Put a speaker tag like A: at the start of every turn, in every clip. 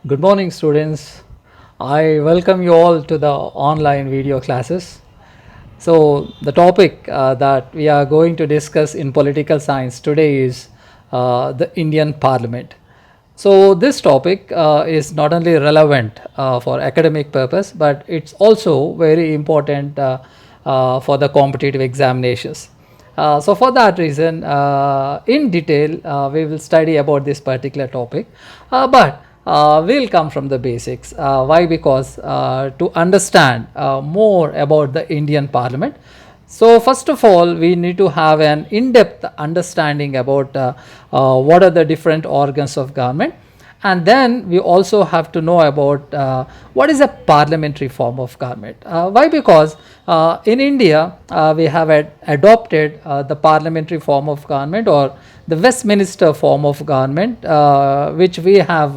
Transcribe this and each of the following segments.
A: Good morning, students. I welcome you all to the online video classes. So, the topic that we are going to discuss in political science today is the Indian Parliament. So, this topic is not only relevant for academic purpose, but it's also very important for the competitive examinations. So, for that reason, in detail, we will study about this particular topic. But we'll come from the basics. Why? Because to understand more about the Indian Parliament, so first of all, we need to have an in-depth understanding about what are the different organs of government, and then we also have to know about what is a parliamentary form of government. Why? Because in India we have adopted the parliamentary form of government, or the Westminster form of government, which we have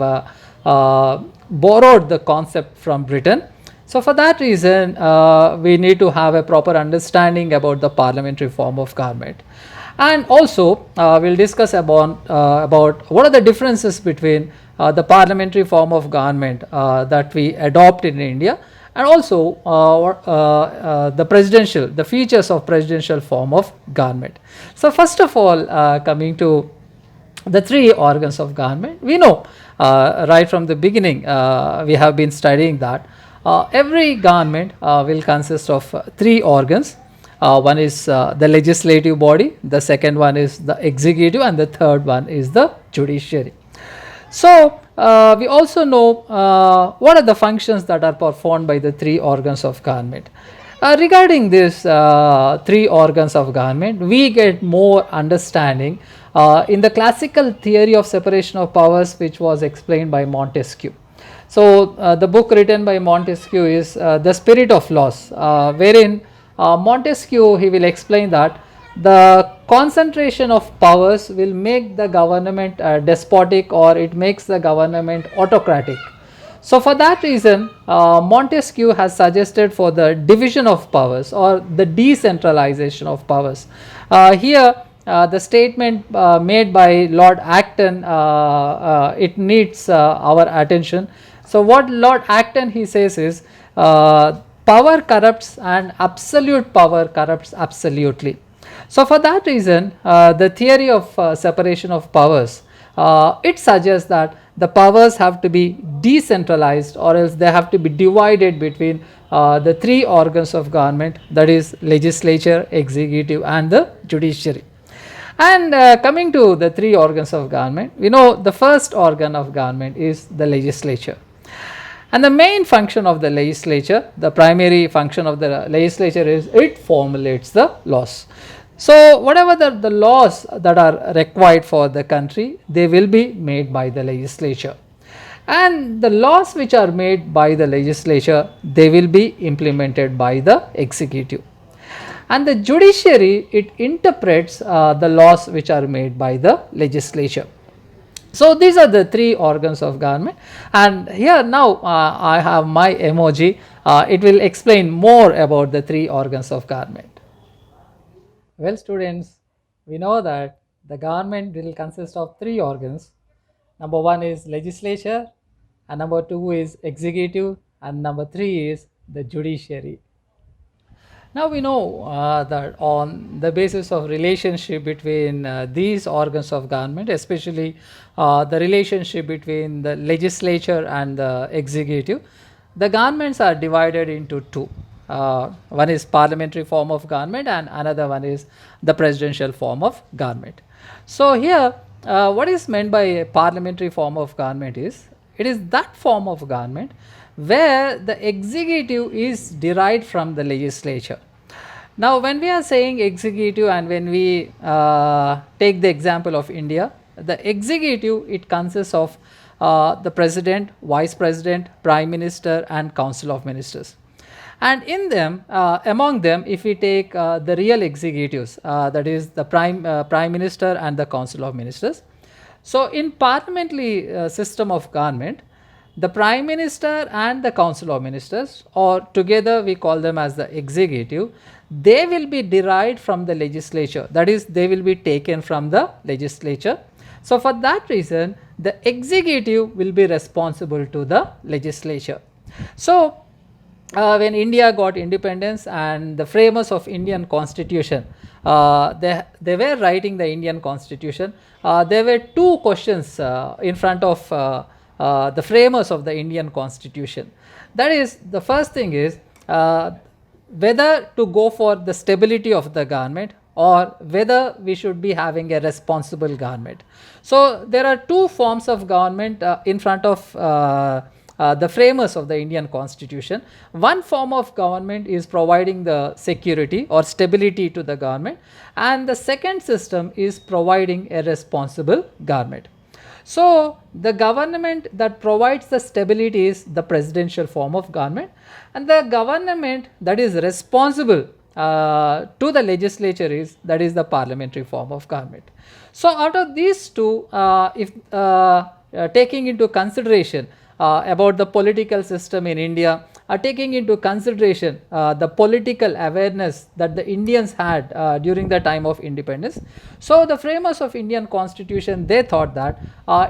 A: borrowed the concept from Britain. So for that reason, we need to have a proper understanding about the parliamentary form of government. And also, we'll discuss about what are the differences between the parliamentary form of government that we adopt in India, and also the features of presidential form of government. So first of all, coming to the three organs of government, we know right from the beginning, we have been studying that every government will consist of three organs. One is the legislative body, the second one is the executive, and the third one is the judiciary. So we also know what are the functions that are performed by the three organs of government. Regarding these three organs of government, we get more understanding in the classical theory of separation of powers, which was explained by Montesquieu. So the book written by Montesquieu is The Spirit of Laws, wherein Montesquieu, he will explain that the concentration of powers will make the government despotic, or it makes the government autocratic. So for that reason, Montesquieu has suggested for the division of powers, or the decentralization of powers. Here the statement made by Lord Acton, it needs our attention. So what Lord Acton, he says is, power corrupts and absolute power corrupts absolutely. So for that reason, the theory of separation of powers, it suggests that the powers have to be decentralized, or else they have to be divided between the three organs of government, that is legislature, executive, and the judiciary. And coming to the three organs of government, we know the first organ of government is the legislature. And the main function of the legislature, the primary function of the legislature is it formulates the laws. So whatever the laws that are required for the country, they will be made by the legislature. And the laws which are made by the legislature, they will be implemented by the executive. And the judiciary, it interprets the laws which are made by the legislature. So these are the three organs of government, and here now I have my emoji. It will explain more about the three organs of government. Well, students, we know that the government will consist of three organs. Number one is legislature, and number two is executive, and number three is the judiciary. Now we know that on the basis of relationship between these organs of government, especially the relationship between the legislature and the executive, the governments are divided into two. One is parliamentary form of government, and another one is the presidential form of government. So here, what is meant by a parliamentary form of government is, it is that form of government where the executive is derived from the legislature. Now when we are saying executive, and when we take the example of India, the executive, it consists of the president, vice president, prime minister, and council of ministers. And in them, among them, if we take the real executives, that is the prime minister and the council of ministers. So in parliamentary system of government, the prime minister and the council of ministers, or together we call them as the executive, they will be derived from the legislature, that is they will be taken from the legislature. So for that reason, the executive will be responsible to the legislature. So, when India got independence and the framers of Indian constitution, they were writing the Indian constitution, there were two questions in front of the framers of the Indian constitution. That is, the first thing is whether to go for the stability of the government or whether we should be having a responsible government. So, there are two forms of government in front of the framers of the Indian constitution. One form of government is providing the security or stability to the government, and the second system is providing a responsible government. So, the government that provides the stability is the presidential form of government, and the government that is responsible to the legislature is the parliamentary form of government. So, out of these two, if taking into consideration about the political system in India, taking into consideration the political awareness that the Indians had during the time of independence. So, the framers of Indian constitution, they thought that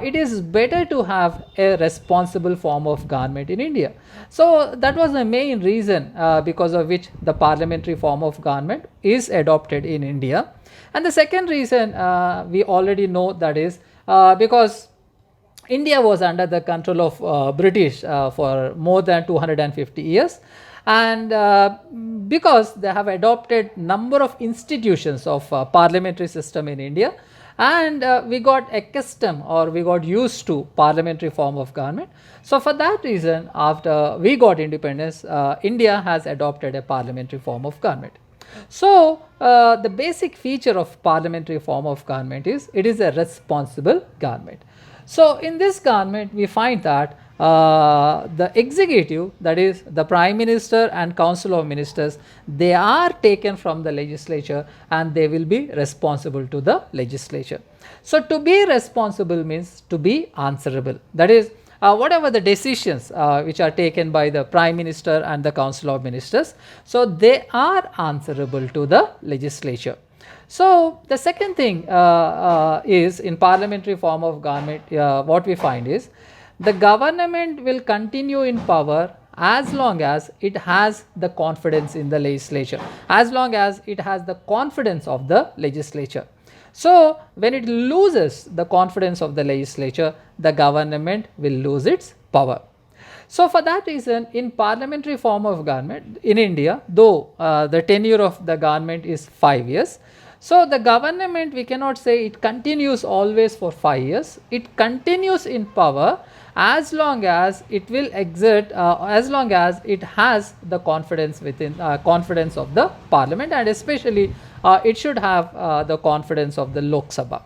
A: it is better to have a responsible form of government in India. So, that was the main reason because of which the parliamentary form of government is adopted in India. And the second reason we already know, that is because India was under the control of British for more than 250 years, and because they have adopted number of institutions of parliamentary system in India, and we got accustomed or we got used to parliamentary form of government. So, for that reason, after we got independence, India has adopted a parliamentary form of government. So, the basic feature of parliamentary form of government is it is a responsible government. So, in this government we find that the executive, that is the Prime Minister and Council of Ministers, they are taken from the legislature and they will be responsible to the legislature. So, to be responsible means to be answerable, that is whatever the decisions which are taken by the Prime Minister and the Council of Ministers, so they are answerable to the legislature. So, the second thing is in parliamentary form of government, what we find is the government will continue in power as long as it has the confidence in the legislature, as long as it has the confidence of the legislature. So, when it loses the confidence of the legislature, the government will lose its power. So, for that reason, in parliamentary form of government in India, though the tenure of the government is 5 years, so the government, we cannot say it continues always for 5 years. It continues in power as long as it will exert, as long as it has the confidence within confidence of the parliament, and especially it should have the confidence of the Lok Sabha.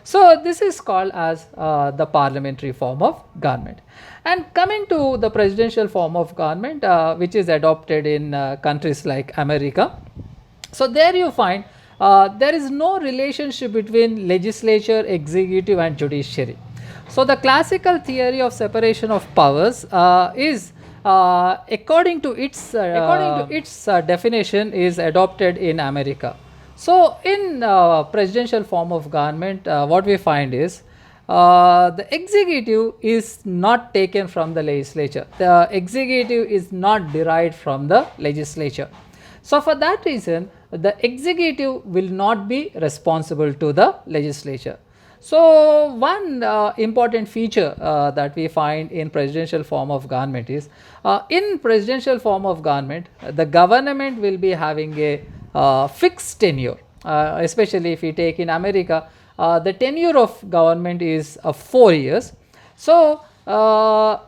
A: So, this is called as the parliamentary form of government. And coming to the presidential form of government, which is adopted in countries like America. So, there you find there is no relationship between legislature, executive and judiciary. So, the classical theory of separation of powers is according to its definition is adopted in America. So, in presidential form of government, what we find is the executive is not taken from the legislature. The executive is not derived from the legislature. So, for that reason, the executive will not be responsible to the legislature. So, one important feature that we find in presidential form of government is in presidential form of government, the government will be having a fixed tenure, especially if we take in America, the tenure of government is 4 years. So,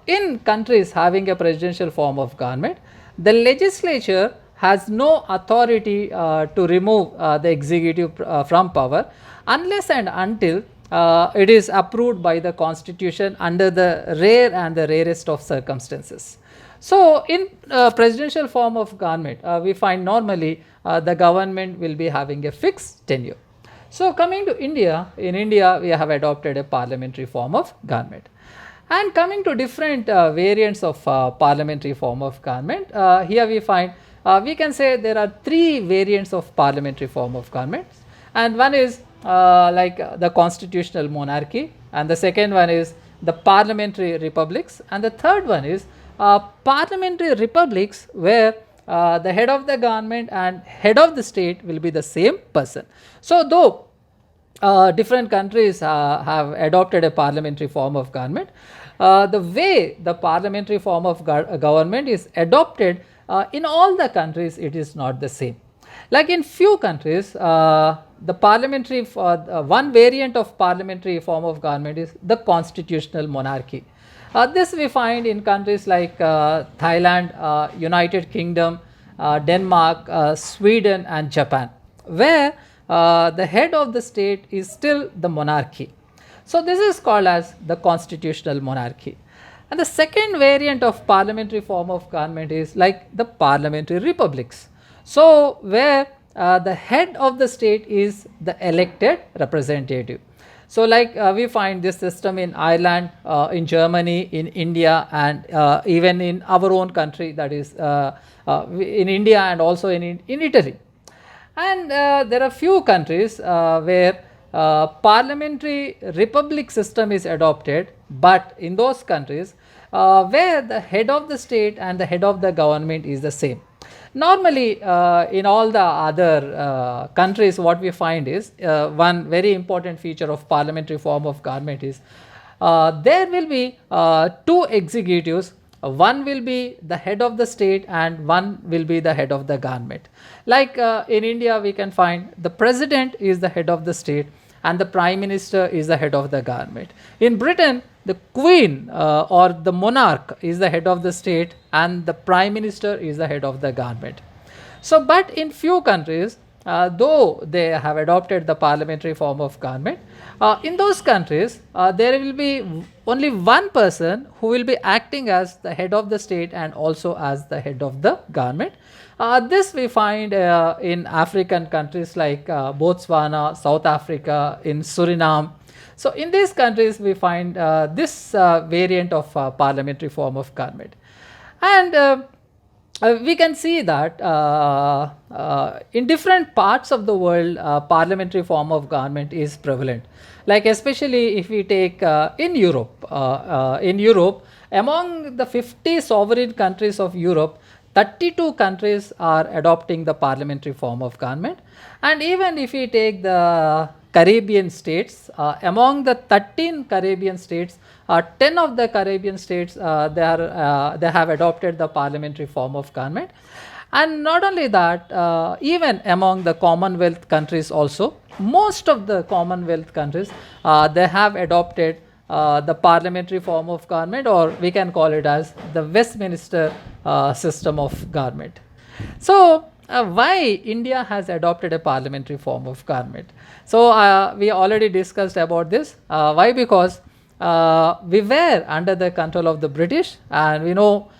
A: in countries having a presidential form of government, the legislature has no authority to remove the executive from power unless and until it is approved by the constitution under the rare and the rarest of circumstances. So, in presidential form of government, we find normally the government will be having a fixed tenure. So, coming to India, in India we have adopted a parliamentary form of government. And coming to different variants of parliamentary form of government, here we find we can say there are 3 variants of parliamentary form of government, and one is like the constitutional monarchy, and the second one is the parliamentary republics, and the third one is parliamentary republics where the head of the government and head of the state will be the same person. So, though different countries have adopted a parliamentary form of government, the way the parliamentary form of government is adopted in all the countries, it is not the same. Like in few countries, the parliamentary one variant of parliamentary form of government is the constitutional monarchy. This we find in countries like Thailand, United Kingdom, Denmark, Sweden and Japan, where the head of the state is still the monarchy. So, this is called as the constitutional monarchy. And the second variant of parliamentary form of government is like the parliamentary republics. So, where the head of the state is the elected representative. So, like we find this system in Ireland, in Germany, in India, and even in our own country, that is in India and also in Italy. And there are few countries where parliamentary republic system is adopted, but in those countries where the head of the state and the head of the government is the same. Normally, in all the other countries, what we find is one very important feature of parliamentary form of government is there will be two executives. One will be the head of the state and one will be the head of the government. Like in India, we can find the president is the head of the state and the prime minister is the head of the government. In Britain, the queen or the monarch is the head of the state and the prime minister is the head of the government. So, but in few countries, though they have adopted the parliamentary form of government, in those countries there will be only one person who will be acting as the head of the state and also as the head of the government. This we find in African countries like Botswana, South Africa, in Suriname. So, in these countries we find this variant of parliamentary form of government. And we can see that in different parts of the world, parliamentary form of government is prevalent. Like especially if we take in Europe, among the 50 sovereign countries of Europe, 32 countries are adopting the parliamentary form of government. And even if we take the Caribbean states, among the 13 Caribbean states, 10 of the Caribbean states they have adopted the parliamentary form of government. And not only that, even among the Commonwealth countries also, most of the Commonwealth countries they have adopted the parliamentary form of government, or we can call it as the Westminster system of government. So, why India has adopted a parliamentary form of government? So, we already discussed about this. Why? Because we were under the control of the British, and we know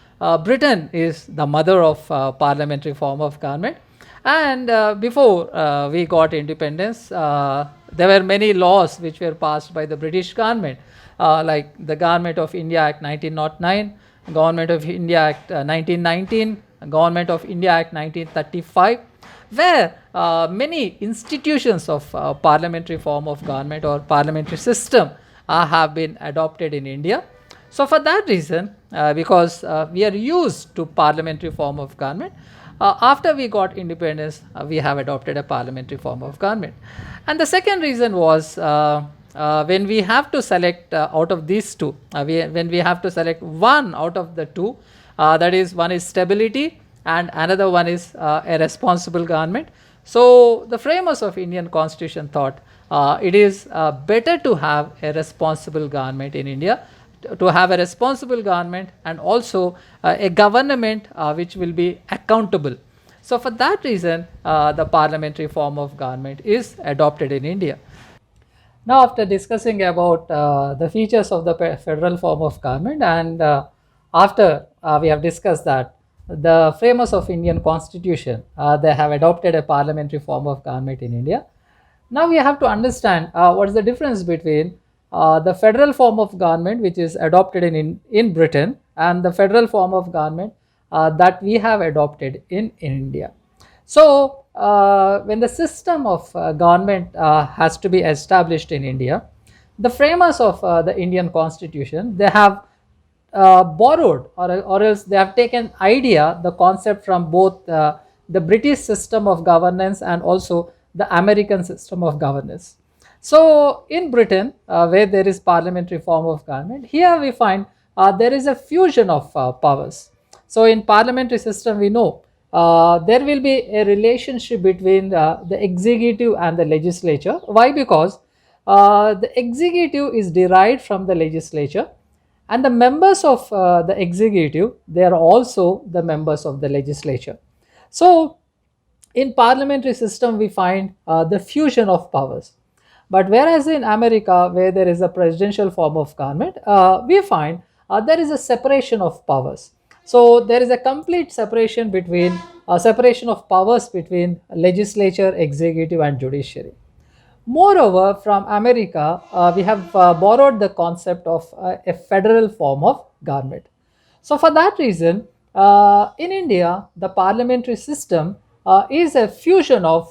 A: Britain is the mother of parliamentary form of government. And before we got independence, there were many laws which were passed by the British government, like the Government of India Act 1909, Government of India Act 1919, Government of India Act 1935, where many institutions of parliamentary form of government or parliamentary system have been adopted in India. So, for that reason, because we are used to parliamentary form of government, after we got independence, we have adopted a parliamentary form of government. And the second reason was when we have to select out of these two, when we have to select one out of the two, that is, one is stability and another one is a responsible government. So, the framers of Indian Constitution thought it is better to have a responsible government in India, to have a responsible government and also a government which will be accountable. So, for that reason, the parliamentary form of government is adopted in India. Now, after discussing about the features of the federal form of government, and after we have discussed that the framers of Indian Constitution they have adopted a parliamentary form of government in India. Now we have to understand what is the difference between the federal form of government which is adopted in Britain and the federal form of government that we have adopted in India. So, when the system of government has to be established in India, The framers of the Indian constitution, they have borrowed, or else they have taken idea, the concept from both the British system of governance and also the American system of governance. So in Britain, where there is parliamentary form of government, here we find there is a fusion of powers. So in parliamentary system, we know there will be a relationship between the executive and the legislature. Why? Because the executive is derived from the legislature, and the members of the executive, they are also the members of the legislature. So in parliamentary system, we find the fusion of powers. But whereas in America, where there is a presidential form of government, we find there is a separation of powers. So there is a complete separation between separation of powers between legislature, executive, and judiciary. Moreover, from America, we have borrowed the concept of a federal form of government. So, for that reason, in India, the parliamentary system is a fusion of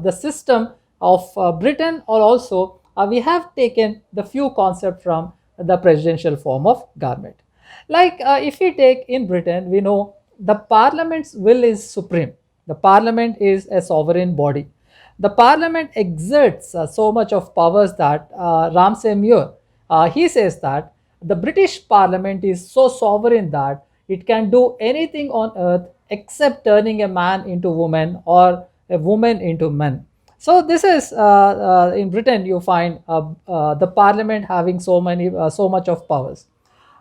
A: the system of Britain, or also we have taken the few concepts from the presidential form of government. Like if we take in Britain, we know the parliament's will is supreme. The parliament is a sovereign body. The parliament exerts so much of powers that Ramsay Muir, he says that the British parliament is so sovereign that it can do anything on earth except turning a man into woman or a woman into man. So this is in Britain you find the parliament having so much of powers.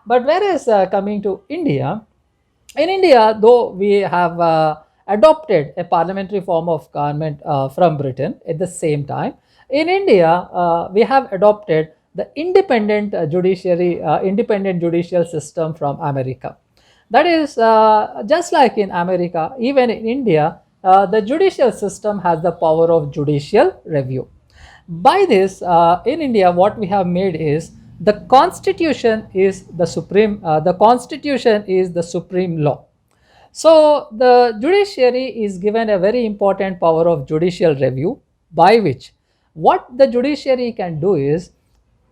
A: But whereas coming to India, in India, though we have adopted a parliamentary form of government from Britain, at the same time, in India, we have adopted the independent judicial system from America. That is, just like in America, even in India, the judicial system has the power of judicial review. By this, in India, what we have made is the constitution is the supreme law. So the judiciary is given a very important power of judicial review, by which what the judiciary can do is,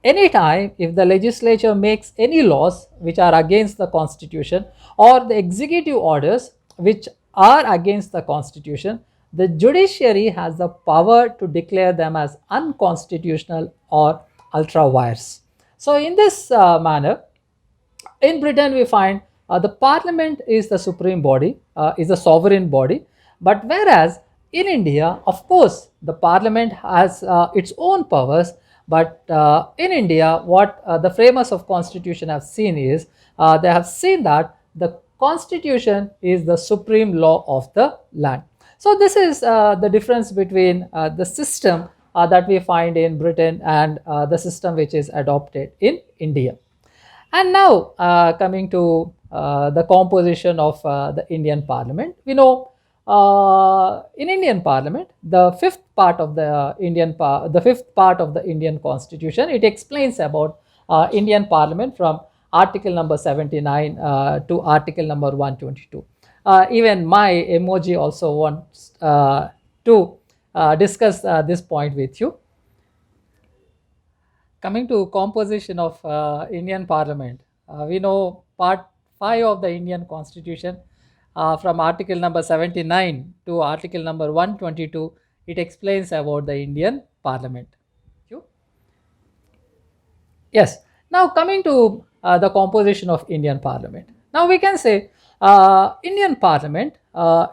A: anytime if the legislature makes any laws which are against the constitution, or the executive orders which are against the constitution, the judiciary has the power to declare them as unconstitutional or ultra vires. So in this manner, in Britain we find the parliament is the supreme body, is a sovereign body. But whereas in India, of course, the parliament has its own powers. But in India, what the framers of constitution have seen is, they have seen that the constitution is the supreme law of the land. So this is the difference between the system that we find in Britain and the system which is adopted in India. And now coming to the composition of the Indian Parliament, we know in Indian Parliament, the fifth part of the Indian Constitution, it explains about Indian Parliament from Article number 79 to Article number 122. Even my emoji also wants to discuss this point with you. Coming to composition of Indian Parliament, we know Part 5 of the Indian Constitution, from Article number 79 to Article number 122, it explains about the Indian Parliament. Thank you. Yes. Now coming to the composition of Indian Parliament. Now we can say Indian Parliament,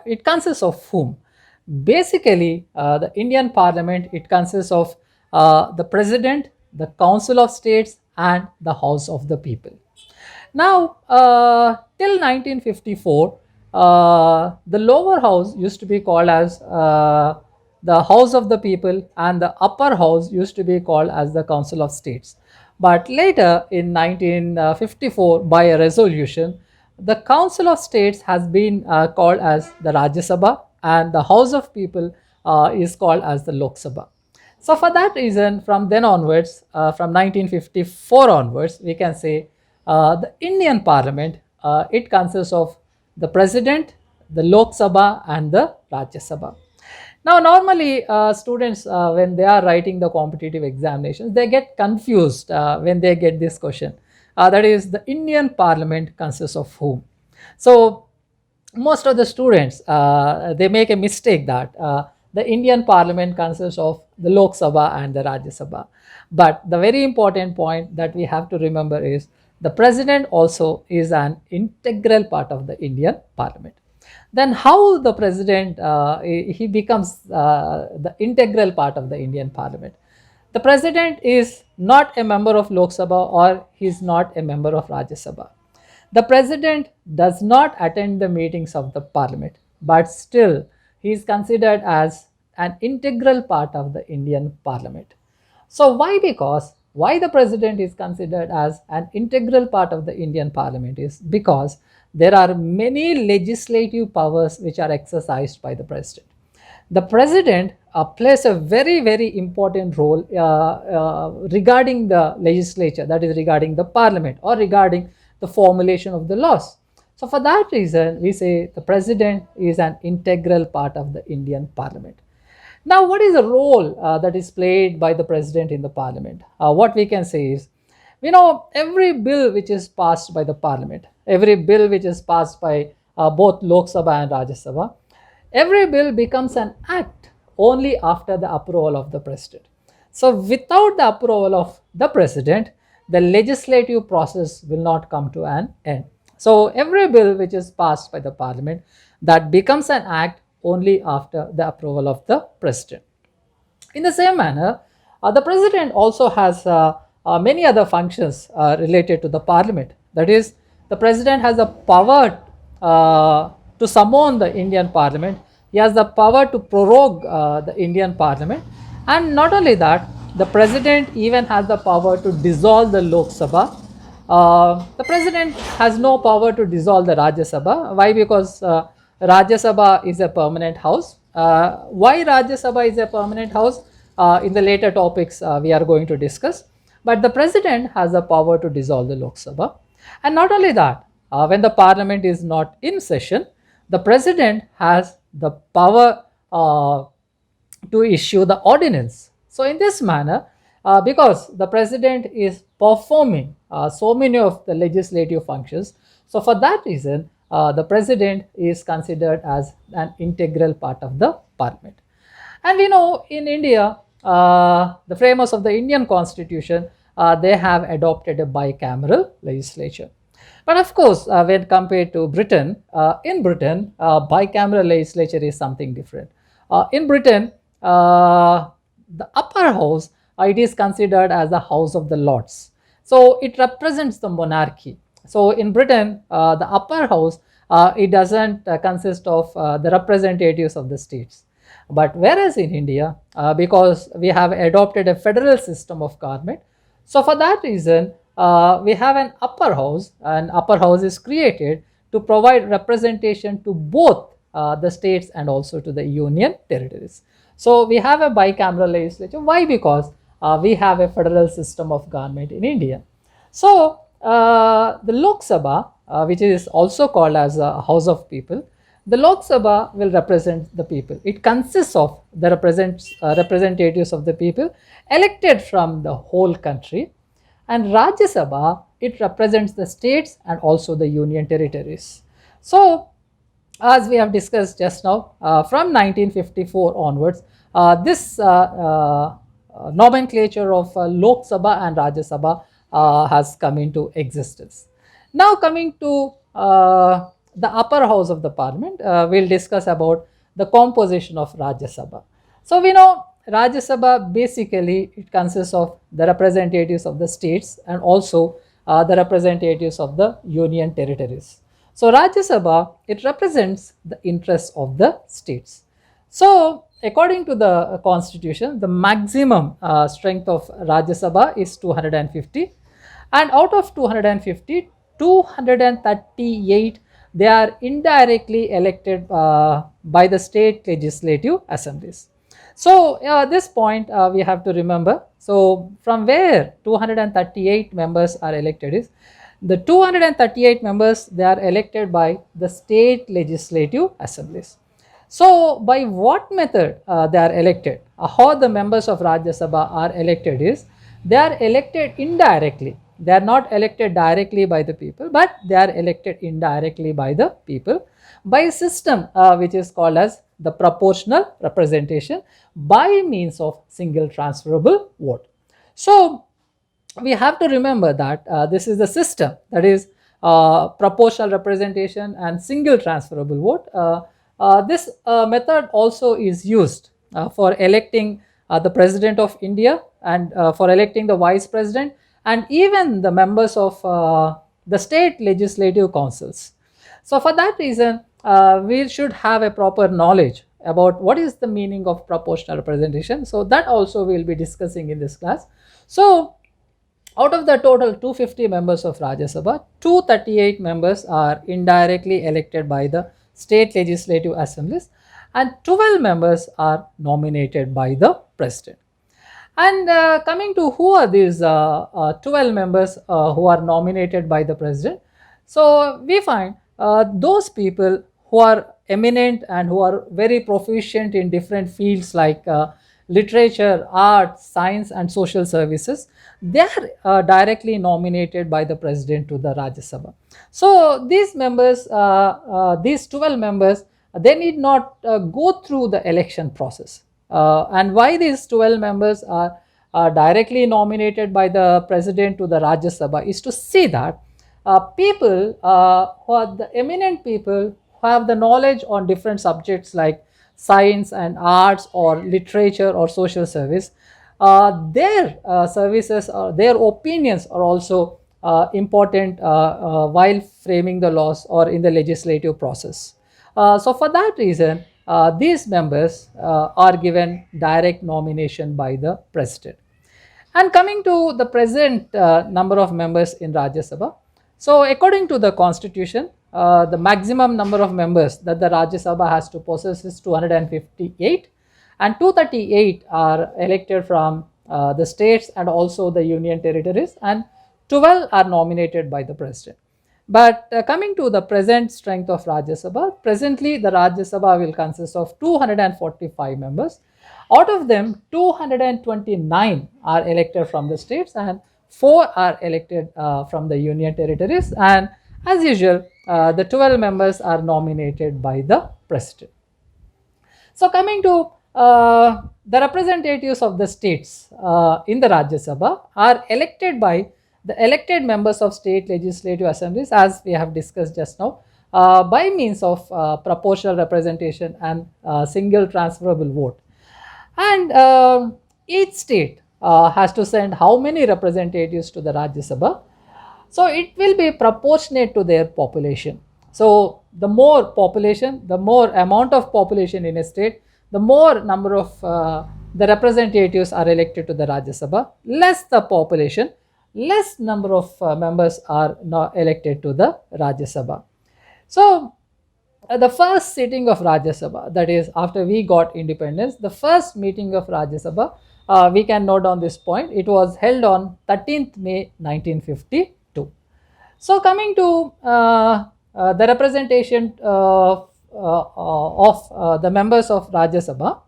A: it consists of whom? Basically, the Indian Parliament, it consists of the President, the Council of States, and the House of the People. Now, till 1954, the lower house used to be called as the House of the People, and the upper house used to be called as the Council of States. But later in 1954, by a resolution, the Council of States has been called as the Rajya Sabha, and the House of People is called as the Lok Sabha. So for that reason, from then onwards, from 1954 onwards, we can say the Indian Parliament, it consists of the President, the Lok Sabha, and the Rajya Sabha. Now, normally students, when they are writing the competitive examinations, they get confused when they get this question. That is, the Indian Parliament consists of whom? So, most of the students, they make a mistake that the Indian Parliament consists of the Lok Sabha and the Rajya Sabha. But the very important point that we have to remember is the president also is an integral part of the Indian Parliament. Then how the president he becomes the integral part of the Indian Parliament? The president is not a member of Lok Sabha or he is not a member of Rajya Sabha. The president does not attend the meetings of the parliament, but still he is considered as an integral part of the Indian parliament. So why? Because why the president is considered as an integral part of the Indian parliament is because there are many legislative powers which are exercised by the president. The president plays a very, very important role regarding the legislature, that is regarding the parliament or regarding the formulation of the laws. So for that reason, we say the president is an integral part of the Indian parliament. Now, what is the role that is played by the president in the parliament? What we can say is, every bill which is passed by the parliament, every bill which is passed by both Lok Sabha and Rajya Sabha, every bill becomes an act only after the approval of the president. So, without the approval of the president, the legislative process will not come to an end. So, every bill which is passed by the parliament, that becomes an act only after the approval of the president. In the same manner, the president also has many other functions related to the parliament. That is, the president has the power to summon the Indian parliament. He has the power to prorogue the Indian parliament, and not only that, the president even has the power to dissolve the Lok Sabha. The president has no power to dissolve the Rajya Sabha. Why? Because Rajya Sabha is a permanent house. Why Rajya Sabha is a permanent house? In the later topics we are going to discuss. But the president has the power to dissolve the Lok Sabha. And not only that, when the parliament is not in session, the president has the power to issue the ordinance. So in this manner, because the president is performing so many of the legislative functions, so for that reason, the president is considered as an integral part of the parliament. And we know in India, the framers of the Indian constitution, they have adopted a bicameral legislature. But of course, when compared to Britain, in Britain, bicameral legislature is something different. In Britain, the upper house, it is considered as the House of the Lords. So it represents the monarchy. So in Britain, the upper house, it doesn't consist of the representatives of the states. But whereas in India, because we have adopted a federal system of government, so for that reason, we have an upper house, and upper house is created to provide representation to both the states and also to the union territories. So we have a bicameral legislature. Why? Because we have a federal system of government in India. So the Lok Sabha, which is also called as a House of People, the Lok Sabha will represent the people. It consists of the representatives of the people elected from the whole country. And Rajya Sabha, it represents the states and also the union territories. So as we have discussed just now, from 1954 onwards, this nomenclature of Lok Sabha and Rajya Sabha has come into existence. Now coming to the upper house of the parliament, we'll discuss about the composition of Rajya Sabha. So we know Rajya Sabha basically it consists of the representatives of the states and also the representatives of the union territories. So Rajya Sabha, it represents the interests of the states. So according to the constitution, the maximum strength of Rajya Sabha is 250, and out of 250, 238 they are indirectly elected by the state legislative assemblies. So this point we have to remember. So from where 238 members are elected is, the 238 members, they are elected by the state legislative assemblies. So, by what method they are elected? How the members of Rajya Sabha are elected is they are elected indirectly. They are not elected directly by the people, but they are elected indirectly by the people by a system which is called as the proportional representation by means of single transferable vote. So, we have to remember that this is the system, that is proportional representation and single transferable vote. This method also is used for electing the President of India and for electing the Vice President and even the members of the state legislative councils. So, for that reason, we should have a proper knowledge about what is the meaning of proportional representation. So, that also we will be discussing in this class. So, out of the total 250 members of Rajya Sabha, 238 members are indirectly elected by the state legislative assemblies and 12 members are nominated by the president. And coming to who are these 12 members who are nominated by the president, so we find those people who are eminent and who are very proficient in different fields like literature, art, science, and social services. They are directly nominated by the president to the Rajya Sabha. So these members, these 12 members, they need not go through the election process. And why these 12 members are directly nominated by the president to the Rajya Sabha is to see that people who are the eminent people who have the knowledge on different subjects like science and arts or literature or social service, their services or their opinions are also important while framing the laws or in the legislative process. So for that reason, these members are given direct nomination by the president. And coming to the present number of members in Rajya Sabha, so according to the constitution, the maximum number of members that the Rajya Sabha has to possess is 258, and 238 are elected from the states and also the union territories, and 12 are nominated by the president. But coming to the present strength of Rajya Sabha, presently the Rajya Sabha will consist of 245 members. Out of them, 229 are elected from the states and 4 are elected from the union territories. And as usual, the 12 members are nominated by the president. So, coming to the representatives of the states in the Rajya Sabha are elected by the elected members of state legislative assemblies, as we have discussed just now, by means of proportional representation and single transferable vote. And each state has to send how many representatives to the Rajya Sabha. So it will be proportionate to their population. So the more population, the more amount of population in a state, the more number of the representatives are elected to the Rajya Sabha. Less the population, less number of members are now elected to the Rajya Sabha. So the first sitting of Rajya Sabha, that is after we got independence, the first meeting of Rajya Sabha, we can note down this point, it was held on 13th May 1952. So coming to the representation of the members of Rajya Sabha,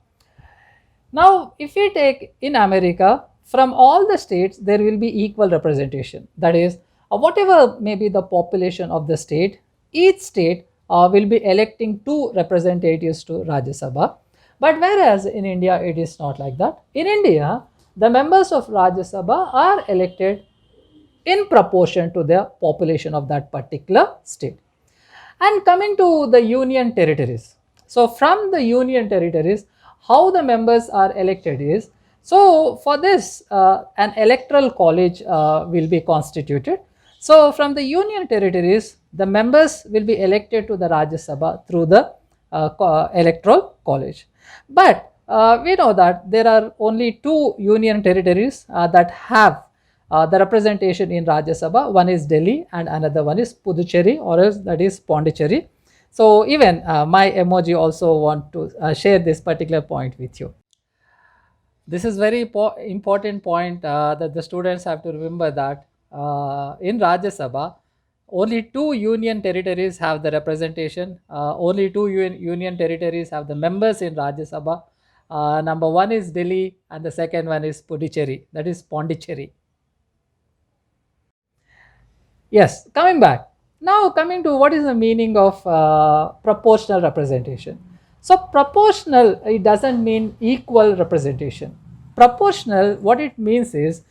A: now if we take in America, from all the states there will be equal representation, that is whatever may be the population of the state, each state will be electing 2 representatives to Rajya Sabha. But whereas in India it is not like that. In India, the members of Rajya Sabha are elected in proportion to the population of that particular state. And coming to the union territories, so from the union territories, how the members are elected is, so for this an electoral college will be constituted. So from the union territories, the members will be elected to the Rajya Sabha through the electoral college. But we know that there are only 2 union territories that have the representation in Rajya Sabha. One is Delhi and another one is Puducherry, or else that is Pondicherry. So even my emoji also want to share this particular point with you. This is very important point that the students have to remember, that in Rajya Sabha, only two union territories have the representation. Only two union territories have the members in Rajya Sabha. Number one is Delhi, and the second one is Puducherry, that is Pondicherry. Yes, coming back. Now, coming to what is the meaning of proportional representation. So, proportional, it doesn't mean equal representation. Proportional, what it means is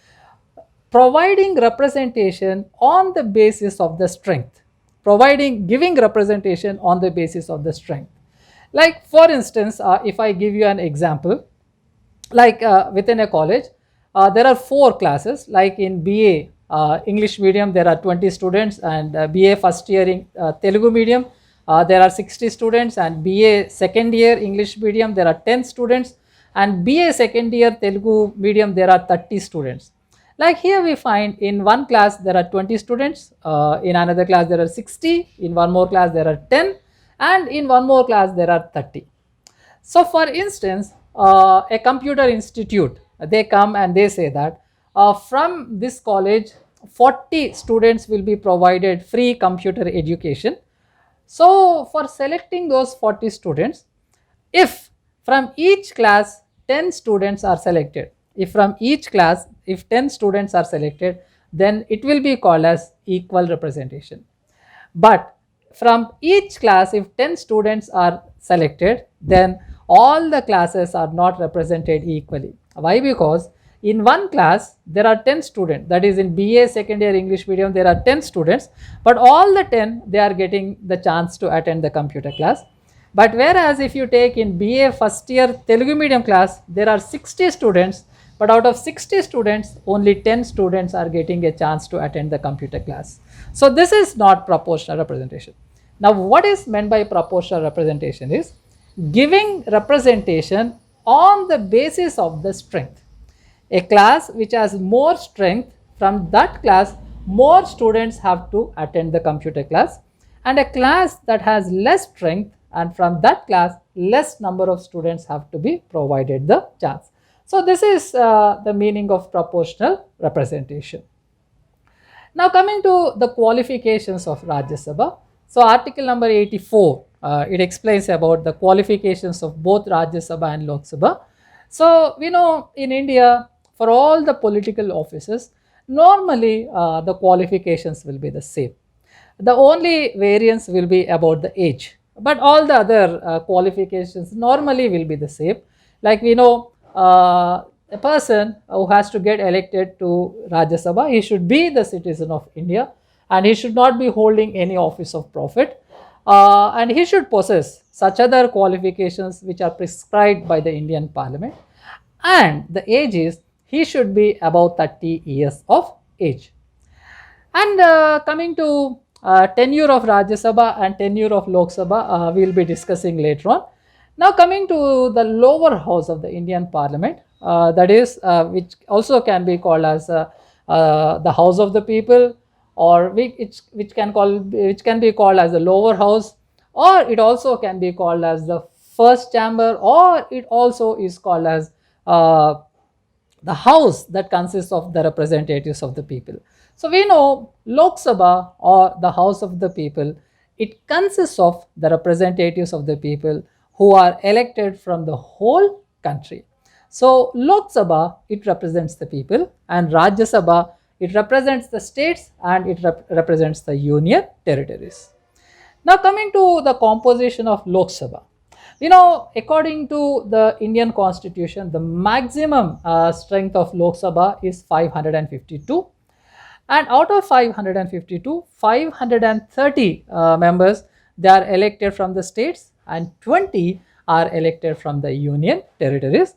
A: providing representation on the basis of the strength, giving representation on the basis of the strength. Like, for instance, if I give you an example, like within a college, there are four classes. Like in BA English medium, there are 20 students, and BA first year in Telugu medium, there are 60 students, and BA second year English medium, there are 10 students, and BA second year Telugu medium, there are 30 students. Like here we find in one class there are 20 students, in another class there are 60, in one more class there are 10, and in one more class there are 30. So, for instance, a computer institute, they come and they say that from this college, 40 students will be provided free computer education. So, for selecting those 40 students, if from each class 10 students are selected, if 10 students are selected, then it will be called as equal representation. But from each class, if 10 students are selected, then all the classes are not represented equally. Why? Because in one class there are 10 students, that is in BA second year English medium there are 10 students, but all the 10 they are getting the chance to attend the computer class. But whereas if you take in BA first year Telugu medium class, there are 60 students, but out of 60 students, only 10 students are getting a chance to attend the computer class. So this is not proportional representation. Now, what is meant by proportional representation is giving representation on the basis of the strength. A class which has more strength, from that class more students have to attend the computer class, and a class that has less strength, and from that class less number of students have to be provided the chance. So this is the meaning of proportional representation. Now, coming to the qualifications of Rajya Sabha. So article number 84, it explains about the qualifications of both Rajya Sabha and Lok Sabha. So we know in India, for all the political offices, normally the qualifications will be the same. The only variance will be about the age, but all the other qualifications normally will be the same. Like we know, a person who has to get elected to Rajya Sabha, he should be the citizen of India, and he should not be holding any office of profit, and he should possess such other qualifications which are prescribed by the Indian Parliament, and the age is he should be above 30 years of age. And coming to tenure of Rajya Sabha and tenure of Lok Sabha, we will be discussing later on. Now, coming to the lower house of the Indian Parliament, that is which also can be called as the House of the People, or which can be called as the lower house, or it also can be called as the first chamber, or it also is called as the house that consists of the representatives of the people. So we know Lok Sabha, or the House of the People, it consists of the representatives of the people who are elected from the whole country. So Lok Sabha, it represents the people, and Rajya Sabha, it represents the states, and it represents the union territories. Now, coming to the composition of Lok Sabha. You know, according to the Indian Constitution, the maximum strength of Lok Sabha is 552, and out of 552, 530 members, they are elected from the states, and 20 are elected from the union territories.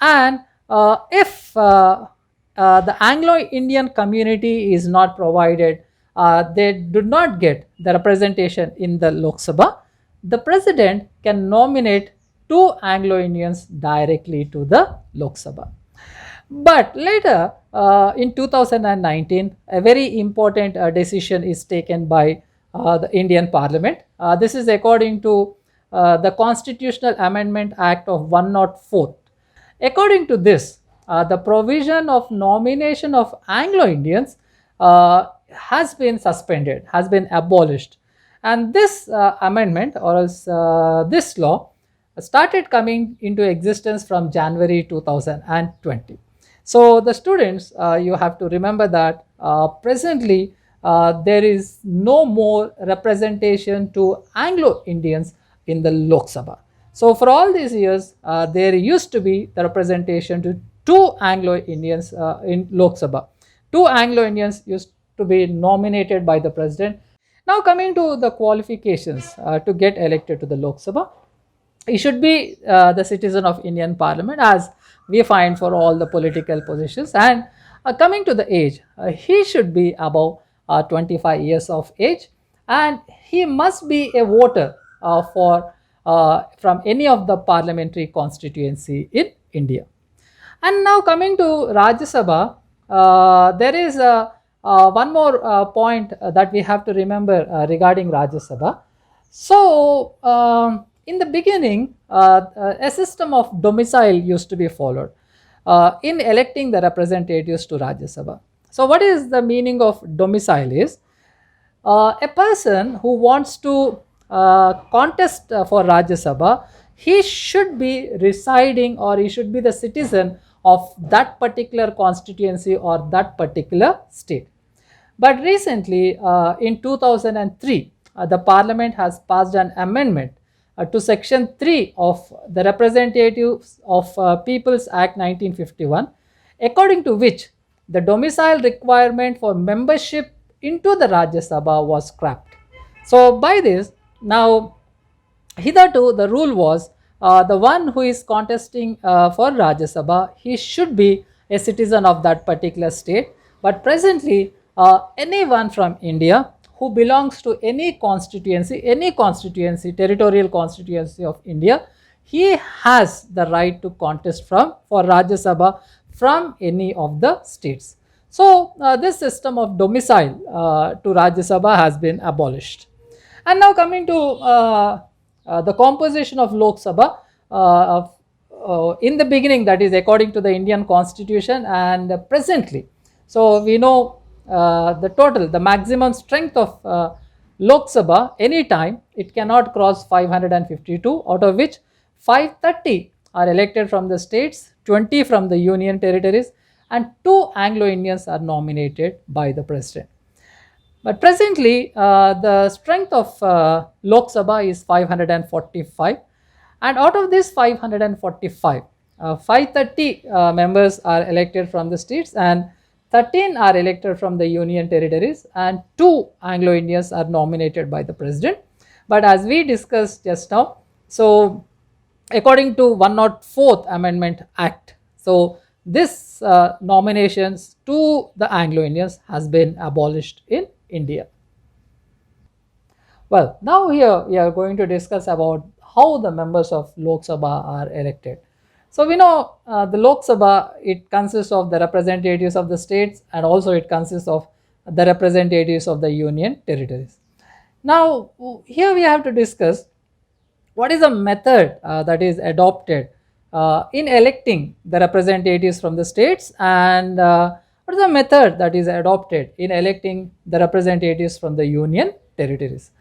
A: And if the Anglo-Indian community is not provided, they do not get the representation in the Lok Sabha, the president can nominate 2 Anglo-Indians directly to the Lok Sabha. But later, in 2019, a very important decision is taken by the Indian Parliament. This is according to the Constitutional Amendment Act of 104. According to this, the provision of nomination of Anglo-Indians has been suspended, has been abolished. And this amendment, or else this law, started coming into existence from January 2020. So the students, you have to remember that presently there is no more representation to Anglo Indians in the Lok Sabha. So for all these years, there used to be the representation to two Anglo Indians in Lok Sabha. Two Anglo Indians used to be nominated by the president. Now coming to the qualifications to get elected to the Lok Sabha, he should be the citizen of Indian Parliament, as we find for all the political positions. And coming to the age, he should be above 25 years of age, and he must be a voter for from any of the parliamentary constituency in India. And now coming to Rajya Sabha, there is one more point that we have to remember regarding Rajya Sabha. So, in the beginning, a system of domicile used to be followed in electing the representatives to Rajya Sabha. So, what is the meaning of domicile is a person who wants to contest for Rajya Sabha, he should be residing, or he should be the citizen of that particular constituency or that particular state. But recently, in 2003, the Parliament has passed an amendment to Section 3 of the Representatives of People's Act 1951, according to which the domicile requirement for membership into the Rajya Sabha was scrapped. So, by this, now hitherto the rule was the one who is contesting for Rajya Sabha, he should be a citizen of that particular state. But presently, anyone from India who belongs to any constituency, territorial constituency of India, he has the right to contest for Rajya Sabha from any of the states. So, this system of domicile to Rajya Sabha has been abolished. And now coming to the composition of Lok Sabha, in the beginning, that is according to the Indian constitution, and presently. So we know the maximum strength of Lok Sabha anytime it cannot cross 552, out of which 530 are elected from the states, 20 from the union territories, and 2 Anglo Indians are nominated by the president. But presently, the strength of Lok Sabha is 545, and out of this 545, 530 members are elected from the states, and 13 are elected from the union territories, and 2 Anglo Indians are nominated by the president. But as we discussed just now, so according to 104th Amendment Act, so this nominations to the Anglo Indians has been abolished in India. Well, now here we are going to discuss about how the members of Lok Sabha are elected. So we know the Lok Sabha, it consists of the representatives of the states, and also it consists of the representatives of the union territories. Now here we have to discuss what is the method that is adopted in electing the representatives from the states, and what is the method that is adopted in electing the representatives from the union territories.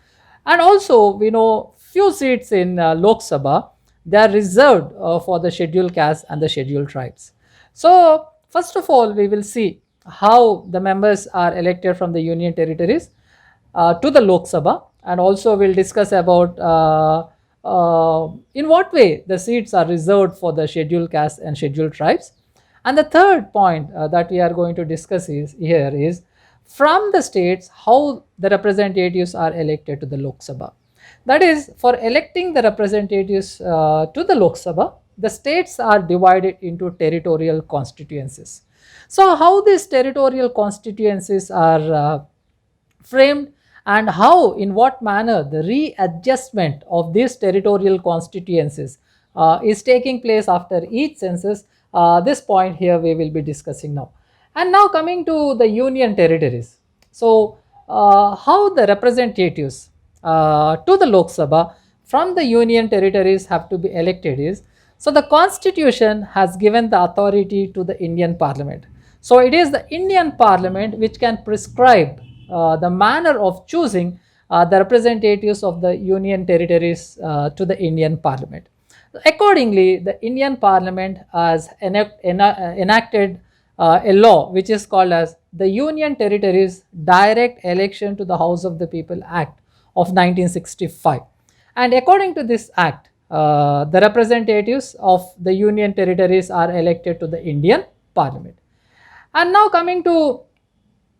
A: And also we know few seats in Lok Sabha, they are reserved for the scheduled castes and the scheduled tribes. So first of all, we will see how the members are elected from the union territories to the Lok Sabha, and also we'll discuss about in what way the seats are reserved for the scheduled castes and scheduled tribes. And the third point that we are going to discuss is from the states how the representatives are elected to the Lok Sabha. That is, for electing the representatives to the Lok Sabha, the states are divided into territorial constituencies. So how these territorial constituencies are framed, and how, in what manner the readjustment of these territorial constituencies is taking place after each census, this point here we will be discussing now. And now coming to the union territories. So how the representatives to the Lok Sabha from the union territories have to be elected is, so the constitution has given the authority to the Indian Parliament. So it is the Indian Parliament which can prescribe the manner of choosing the representatives of the union territories to the Indian Parliament. Accordingly, the Indian Parliament has enacted a law which is called as the Union Territories Direct Election to the House of the People Act of 1965. And according to this act, the representatives of the union territories are elected to the Indian Parliament. And now coming to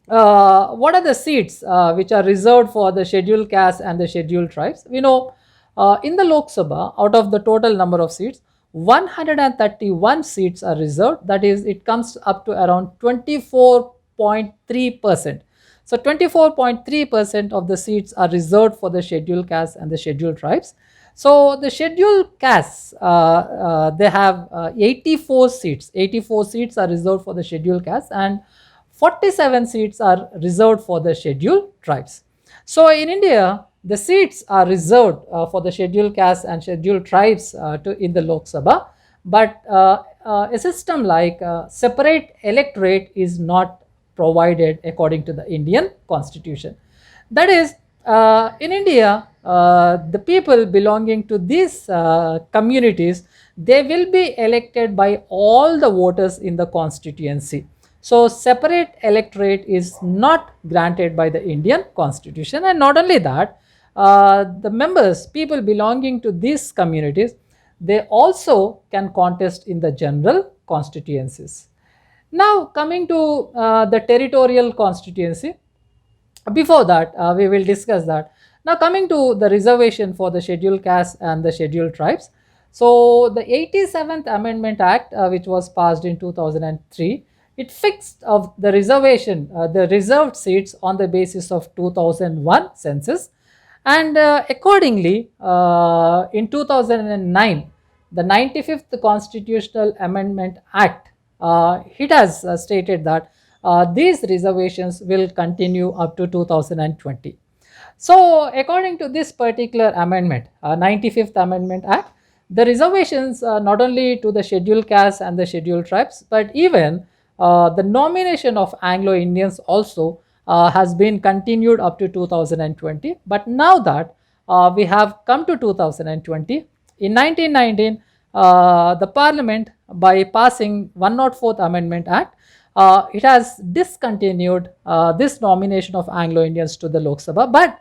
A: what are the seats which are reserved for the scheduled castes and the scheduled tribes? We know in the Lok Sabha, out of the total number of seats, 131 seats are reserved. That is, it comes up to around 24.3%. So 24.3% of the seats are reserved for the scheduled castes and the scheduled tribes. So the scheduled castes, they have 84 seats. 84 seats are reserved for the scheduled castes, and 47 seats are reserved for the scheduled tribes. So in India, the seats are reserved for the scheduled castes and scheduled tribes in the Lok Sabha, but a system like separate electorate is not provided according to the Indian constitution. That is, in India, the people belonging to these communities, they will be elected by all the voters in the constituency. So separate electorate is not granted by the Indian constitution. And not only that, the members, people belonging to these communities, they also can contest in the general constituencies. Now coming to the territorial constituency, before that we will discuss that. Now coming to the reservation for the scheduled castes and the scheduled tribes. So the 87th Amendment Act, which was passed in 2003, it fixed of the reservation, the reserved seats on the basis of 2001 census, and accordingly in 2009, the 95th Constitutional Amendment Act, it has stated that these reservations will continue up to 2020. So according to this particular amendment, 95th Amendment Act, the reservations not only to the scheduled castes and the scheduled tribes, but even the nomination of Anglo-Indians also has been continued up to 2020. But now that we have come to 2020, in 1919, the Parliament, by passing 104th Amendment Act, it has discontinued this nomination of Anglo-Indians to the Lok Sabha, but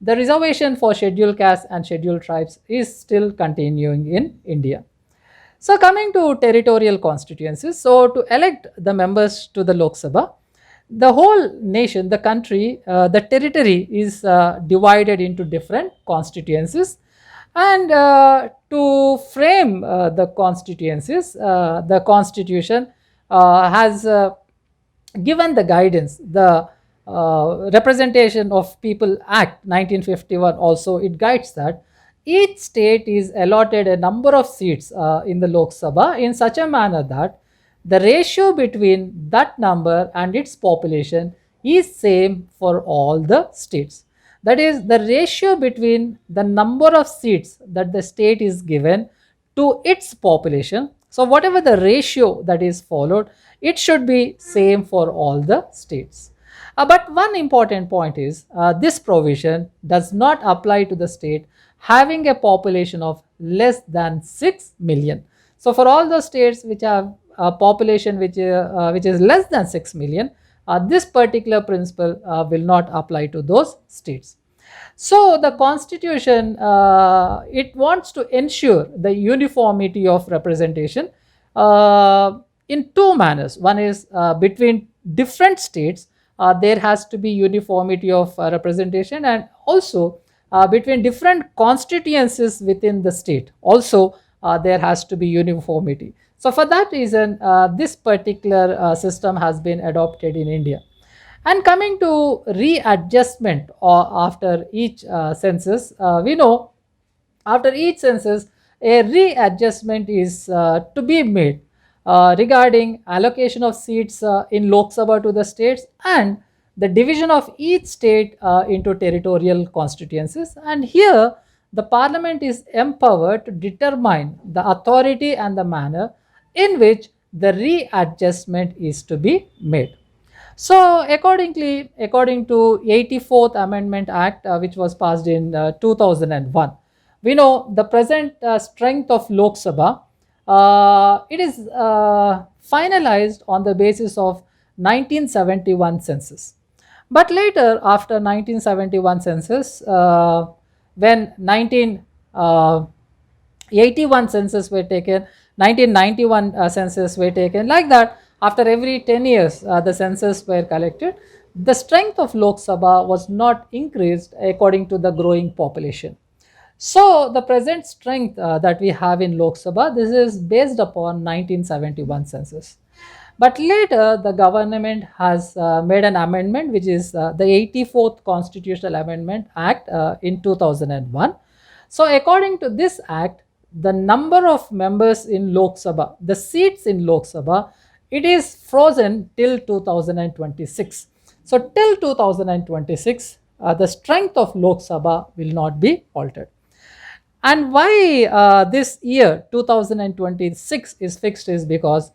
A: the reservation for scheduled castes and scheduled tribes is still continuing in India. So coming to territorial constituencies, so to elect the members to the Lok Sabha, the whole nation, the country, the territory is divided into different constituencies, and to frame the constituencies, the constitution has given the guidance. The Representation of People Act 1951 also, it guides that each state is allotted a number of seats in the Lok Sabha in such a manner that the ratio between that number and its population is same for all the states. That is, the ratio between the number of seats that the state is given to its population. So whatever the ratio that is followed, it should be same for all the states. But one important point is this provision does not apply to the state having a population of less than 6 million. So for all those states which have a population which is less than 6 million, this particular principle will not apply to those states. So the constitution, it wants to ensure the uniformity of representation in two manners. One is between different states, there has to be uniformity of representation, and also between different constituencies within the state also there has to be uniformity. So for that reason, this particular system has been adopted in India. And coming to readjustment after each census, we know after each census a readjustment is to be made regarding allocation of seats in Lok Sabha to the states, and the division of each state into territorial constituencies. And here the Parliament is empowered to determine the authority and the manner in which the readjustment is to be made. So according to 84th Amendment Act, which was passed in 2001, we know the present strength of Lok Sabha. It is finalized on the basis of 1971 census. But later, after 1971 census, when 1981 census were taken, 1991 census were taken, like that, after every 10 years, the census were collected. The strength of Lok Sabha was not increased according to the growing population. So the present strength that we have in Lok Sabha, this is based upon 1971 census. But later, the government has made an amendment, which is the 84th Constitutional Amendment Act in 2001. So according to this act, the number of members in Lok Sabha, the seats in Lok Sabha, it is frozen till 2026. So till 2026, the strength of Lok Sabha will not be altered. And why this year 2026 is fixed is because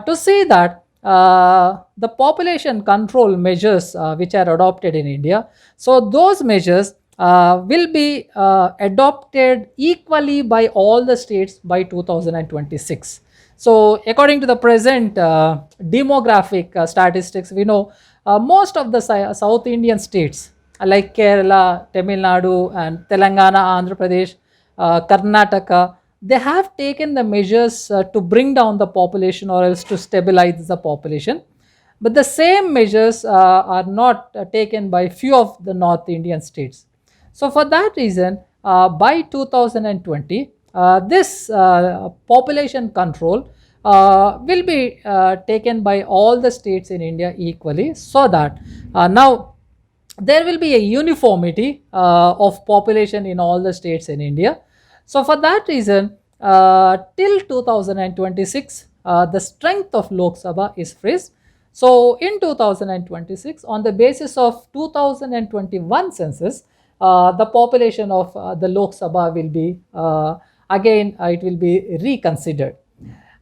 A: to see that the population control measures which are adopted in India, so those measures will be adopted equally by all the states by 2026. So according to the present demographic statistics, we know most of the South Indian states like Kerala, Tamil Nadu and Telangana, Andhra Pradesh, Karnataka, they have taken the measures to bring down the population or else to stabilize the population. But the same measures are not taken by few of the North Indian states. So for that reason, by 2020, this population control will be taken by all the states in India equally, so that now there will be a uniformity of population in all the states in India. So for that reason, till 2026, the strength of Lok Sabha is fixed. So in 2026, on the basis of 2021 census, the population of the Lok Sabha will be again it will be reconsidered.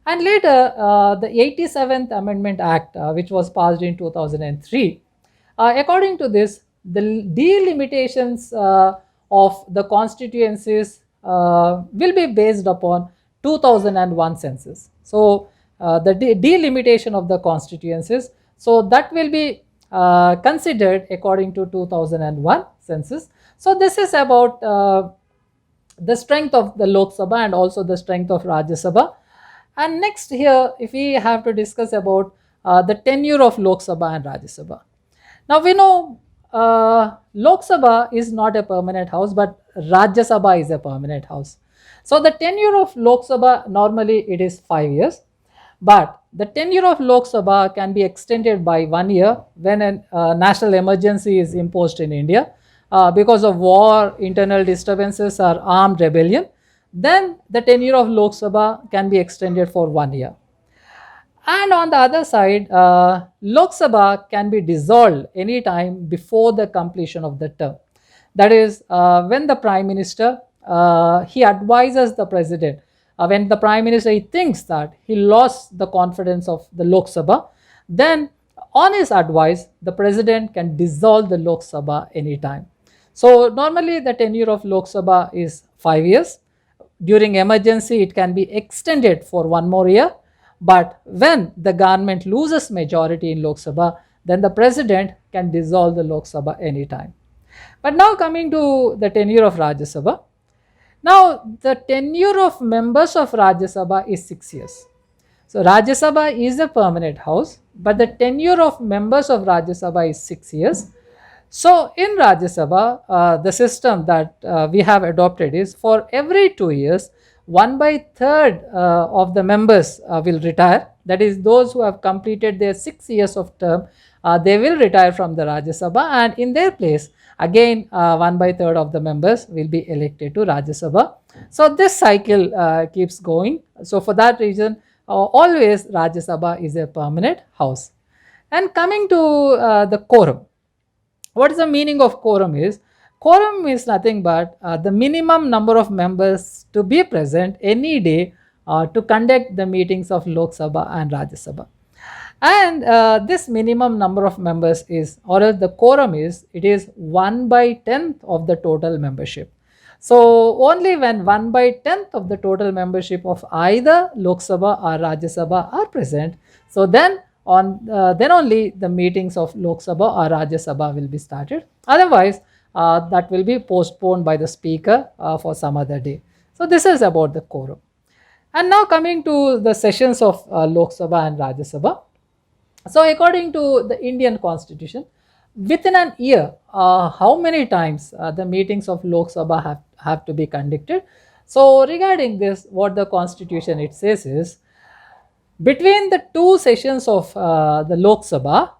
A: And later, the 87th Amendment Act, which was passed in 2003, according to this, the delimitations of the constituencies will be based upon 2001 census. So the delimitation of the constituencies, so that will be considered according to 2001 census. So this is about the strength of the Lok Sabha and also the strength of Rajya Sabha. And next here, if we have to discuss about the tenure of Lok Sabha and Rajya Sabha. Now we know Lok Sabha is not a permanent house, but Rajya Sabha is a permanent house. So the tenure of Lok Sabha, normally it is 5 years, but the tenure of Lok Sabha can be extended by 1 year when a national emergency is imposed in India because of war, internal disturbances or armed rebellion. Then the tenure of Lok Sabha can be extended for 1 year. And on the other side, Lok Sabha can be dissolved anytime before the completion of the term. That is, when the Prime Minister, he advises the President, when the Prime Minister he thinks that he lost the confidence of the Lok Sabha, then on his advice, the President can dissolve the Lok Sabha anytime. So normally the tenure of Lok Sabha is 5 years. During emergency, it can be extended for 1 more year. But when the government loses majority in Lok Sabha, then the President can dissolve the Lok Sabha anytime. But now coming to the tenure of Rajya Sabha. Now the tenure of members of Rajya Sabha is 6 years. So Rajya Sabha is a permanent house, but the tenure of members of Rajya Sabha is 6 years. So in Rajya Sabha, the system that we have adopted is for every 2 years, 1/3 of the members will retire. That is, those who have completed their 6 years of term, they will retire from the Rajya Sabha, and in their place, again 1/3 of the members will be elected to Rajya Sabha. So this cycle keeps going. So for that reason, always Rajya Sabha is a permanent house. And coming to the quorum. What is the meaning of quorum is? Quorum is nothing but the minimum number of members to be present any day to conduct the meetings of Lok Sabha and Rajya Sabha. And this minimum number of members is, or else the quorum is, it is 1 by 10th of the total membership. So only when 1 by 10th of the total membership of either Lok Sabha or Rajya Sabha are present, so then only the meetings of Lok Sabha or Rajya Sabha will be started. Otherwise, that will be postponed by the speaker for some other day. So this is about the quorum. And now coming to the sessions of Lok Sabha and Rajya Sabha. So according to the Indian constitution, within an year, how many times the meetings of Lok Sabha have to be conducted? So regarding this, what the constitution it says is, between the two sessions of the Lok Sabha,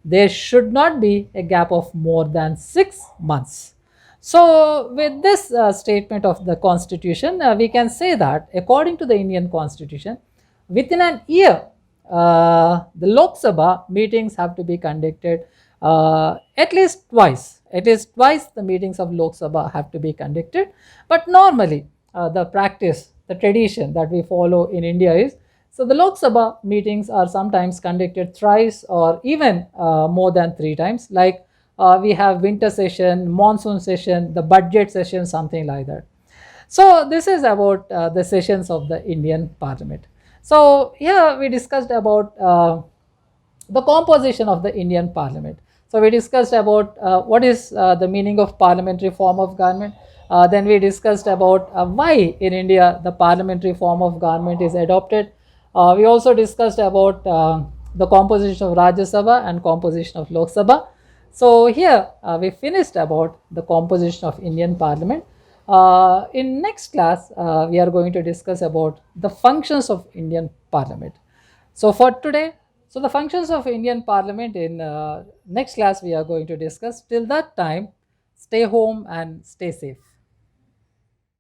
A: there should not be a gap of more than 6 months. So with this statement of the constitution, we can say that according to the Indian constitution, within an year, the Lok Sabha meetings have to be conducted at least twice. At least twice the meetings of Lok Sabha have to be conducted. But normally, the practice, the tradition that we follow in India is, so the Lok Sabha meetings are sometimes conducted thrice or even more than 3 times. Like we have winter session, monsoon session, the budget session, something like that. So this is about the sessions of the Indian Parliament. So here we discussed about the composition of the Indian Parliament. So we discussed about what is the meaning of parliamentary form of government. Then we discussed about why in India the parliamentary form of government is adopted. We also discussed about the composition of Rajya Sabha and composition of Lok Sabha. So here we finished about the composition of Indian Parliament. In next class, we are going to discuss about the functions of Indian Parliament. So for today, so the functions of Indian Parliament in next class we are going to discuss. Till that time, stay home and stay safe.